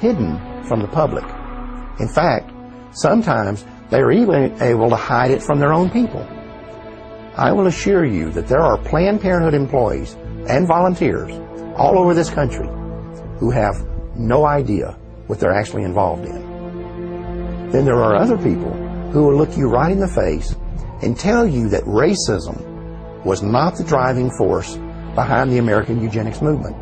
hidden from the public. In fact, sometimes they are even able to hide it from their own people. I will assure you that there are Planned Parenthood employees and volunteers all over this country who have no idea what they're actually involved in. Then there are other people who will look you right in the face and tell you that racism was not the driving force behind the American eugenics movement.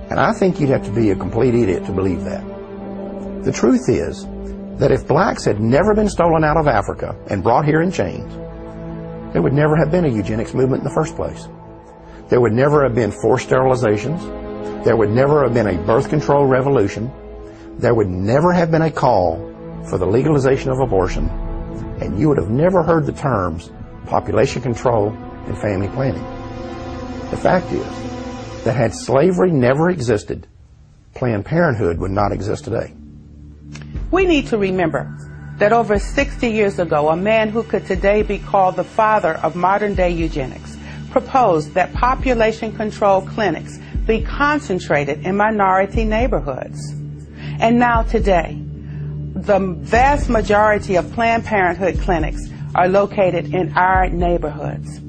And I think you'd have to be a complete idiot to believe that. The truth is that if blacks had never been stolen out of Africa and brought here in chains, there would never have been a eugenics movement in the first place. There would never have been forced sterilizations. There would never have been a birth control revolution. There would never have been a call for the legalization of abortion. And you would have never heard the terms population control and family planning. The fact is that had slavery never existed, Planned Parenthood would not exist today. We need to remember that over 60 years ago, a man who could today be called the father of modern-day eugenics proposed that population control clinics be concentrated in minority neighborhoods. And now today, the vast majority of Planned Parenthood clinics are located in our neighborhoods.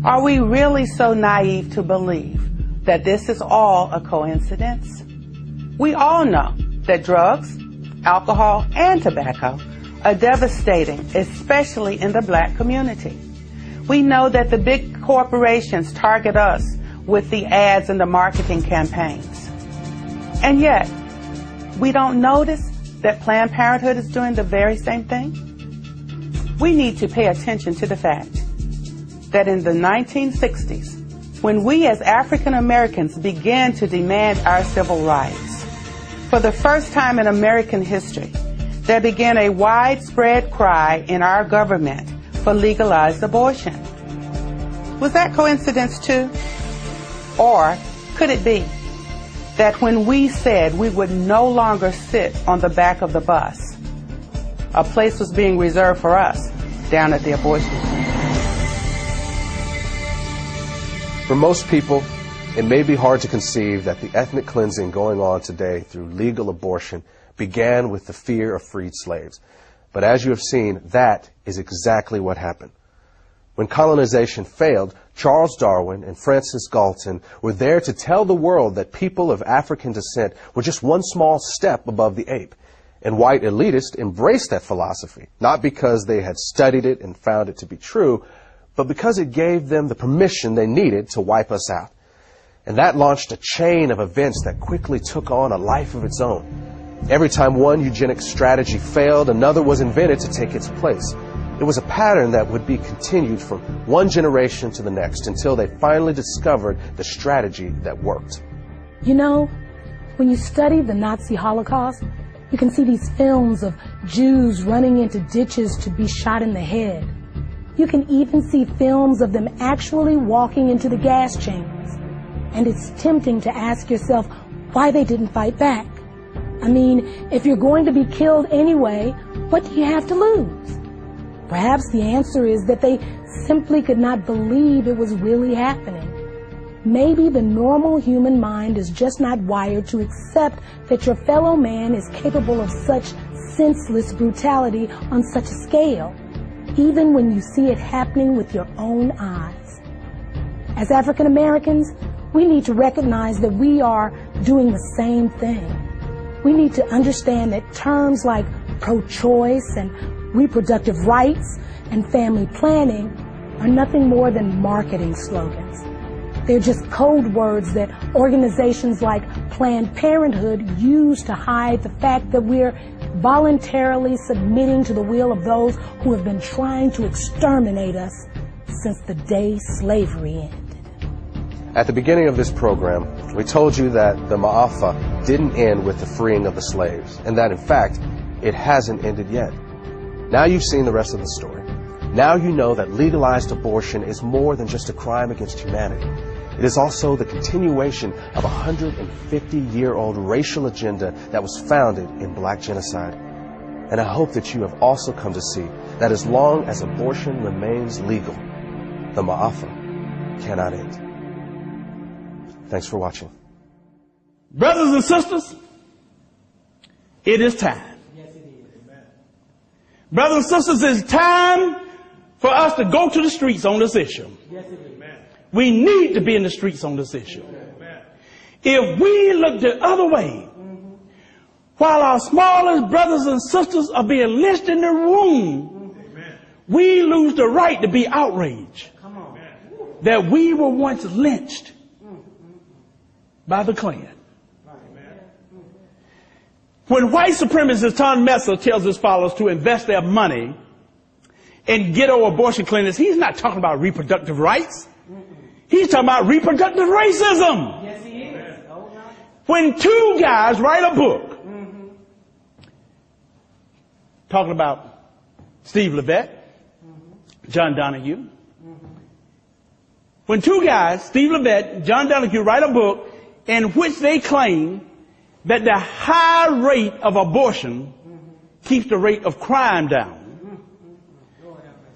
Are we really so naive to believe that this is all a coincidence? We all know that drugs, alcohol, and tobacco are devastating, especially in the black community. We know that the big corporations target us with the ads and the marketing campaigns. And yet, we don't notice that Planned Parenthood is doing the very same thing? We need to pay attention to the fact that in the 1960s, when we as African Americans began to demand our civil rights, for the first time in American history, there began a widespread cry in our government for legalized abortion. Was that coincidence too? Or could it be that when we said we would no longer sit on the back of the bus, a place was being reserved for us down at the abortion clinic? For most people, it may be hard to conceive that the ethnic cleansing going on today through legal abortion began with the fear of freed slaves. But as you have seen, that is exactly what happened. When colonization failed, Charles Darwin and Francis Galton were there to tell the world that people of African descent were just one small step above the ape. And white elitists embraced that philosophy, not because they had studied it and found it to be true, but because it gave them the permission they needed to wipe us out. And that launched a chain of events that quickly took on a life of its own. Every time one eugenics strategy failed, another was invented to take its place. It was a pattern that would be continued from one generation to the next until they finally discovered the strategy that worked. You know, when you study the Nazi Holocaust, you can see these films of Jews running into ditches to be shot in the head. You can even see films of them actually walking into the gas chambers. And it's tempting to ask yourself why they didn't fight back. I mean, if you're going to be killed anyway, what do you have to lose? Perhaps the answer is that they simply could not believe it was really happening. Maybe the normal human mind is just not wired to accept that your fellow man is capable of such senseless brutality on such a scale, even when you see it happening with your own eyes. As African Americans, we need to recognize that we are doing the same thing. We need to understand that terms like pro-choice and reproductive rights and family planning are nothing more than marketing slogans. They're just code words that organizations like Planned Parenthood use to hide the fact that we're voluntarily submitting to the will of those who have been trying to exterminate us since the day slavery ended. At the beginning of this program, we told you that the MAAFA didn't end with the freeing of the slaves, and that in fact, it hasn't ended yet. Now you've seen the rest of the story. Now you know that legalized abortion is more than just a crime against humanity. It is also the continuation of a 150-year-old racial agenda that was founded in black genocide. And I hope that you have also come to see that as long as abortion remains legal, the MAAFA cannot end. Thanks for watching. Brothers and sisters, It is time. Yes, it is. Amen. Brothers and sisters, it's time for us to go to the streets on this issue. Yes, it is. Amen. We need to be in the streets on this issue. Amen. If we look the other way, while our smallest brothers and sisters are being lynched in the room, Amen. we lose the right to be outraged Come on. that we were once lynched by the Klan. When white supremacist Tom Messer tells his followers to invest their money in ghetto abortion clinics, he's not talking about reproductive rights. He's talking about reproductive racism. Yes, he is. Oh, no. When two guys write a book talking about Steve Levette, John Donahue, when two guys, Steve Levette and John Donahue, write a book in which they claim that the high rate of abortion keeps the rate of crime down,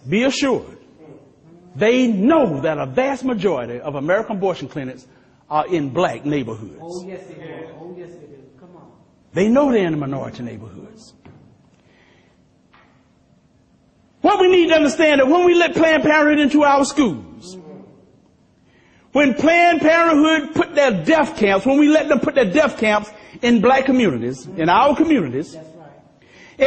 be assured, they know that a vast majority of American abortion clinics are in black neighborhoods. Oh, yes, it is. Oh, yes, it is. Come on. They know they're in the minority neighborhoods. What we need to understand is when we let Planned Parenthood into our schools, when Planned Parenthood put their death camps, when we let them put their death camps in black communities, in our communities, That's right.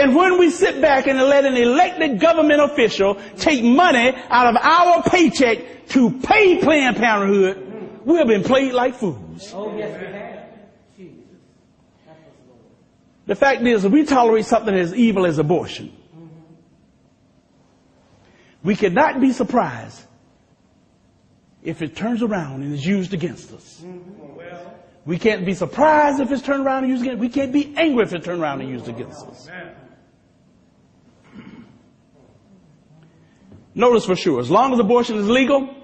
and when we sit back and let an elected government official take money out of our paycheck to pay Planned Parenthood, we have been played like fools. Oh, yes, we have. Jesus. That's what's going on. The fact is, if we tolerate something as evil as abortion, we cannot be surprised if it turns around and is used against us. We can't be surprised if it's turned around and used against us. We can't be angry if it's turned around and used against us. Notice for sure, as long as abortion is legal,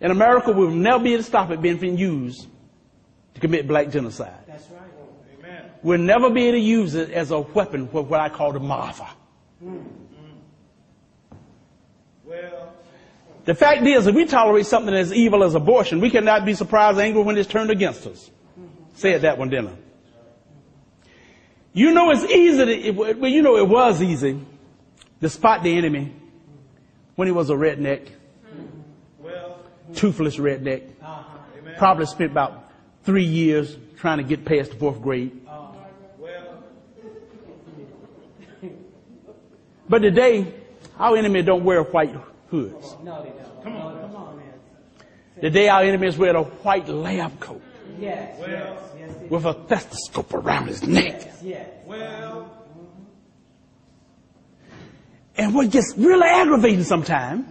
in America, we will never be able to stop it being used to commit black genocide. That's right. Amen. We'll never be able to use it as a weapon for what I call the MAAFA. Well, the fact is, if we tolerate something as evil as abortion, we cannot be surprised or angry when it's turned against us. Said that one, didn't I? You know it's easy it was easy to spot the enemy when he was a redneck, toothless redneck. Probably spent about 3 years trying to get past the 4th grade. But today, our enemy don't wear white hoods. no, they don't. Come on, man. Today, our enemies wear a white lab coat Yes, yes, with a stethoscope around his neck. yes. And what gets really aggravating sometimes,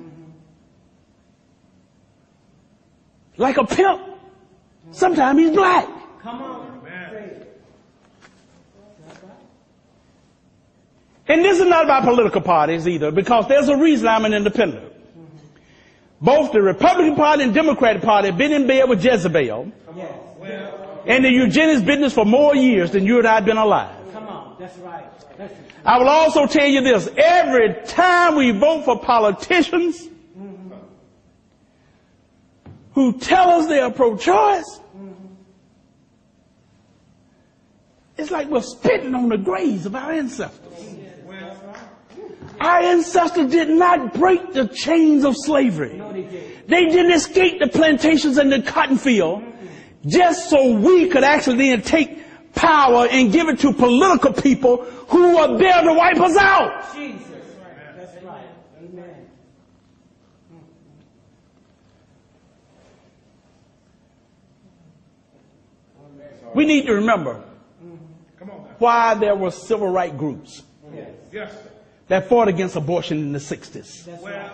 like a pimp, sometimes he's black. Come on. And this is not about political parties either, because there's a reason I'm an independent. Both the Republican Party and Democratic Party have been in bed with Jezebel Yes. and the eugenics business for more years than you and I have been alive. Come on. That's right. That's right. I will also tell you this, every time we vote for politicians who tell us they are pro-choice, it's like we're spitting on the graves of our ancestors. Our ancestors did not break the chains of slavery. No, they did. They didn't escape the plantations and the cotton field just so we could actually then take power and give it to political people who are there to wipe us out. Jesus. That's right. Amen. We need to remember why there were civil rights groups Yes. that fought against abortion in the 60s. That's right.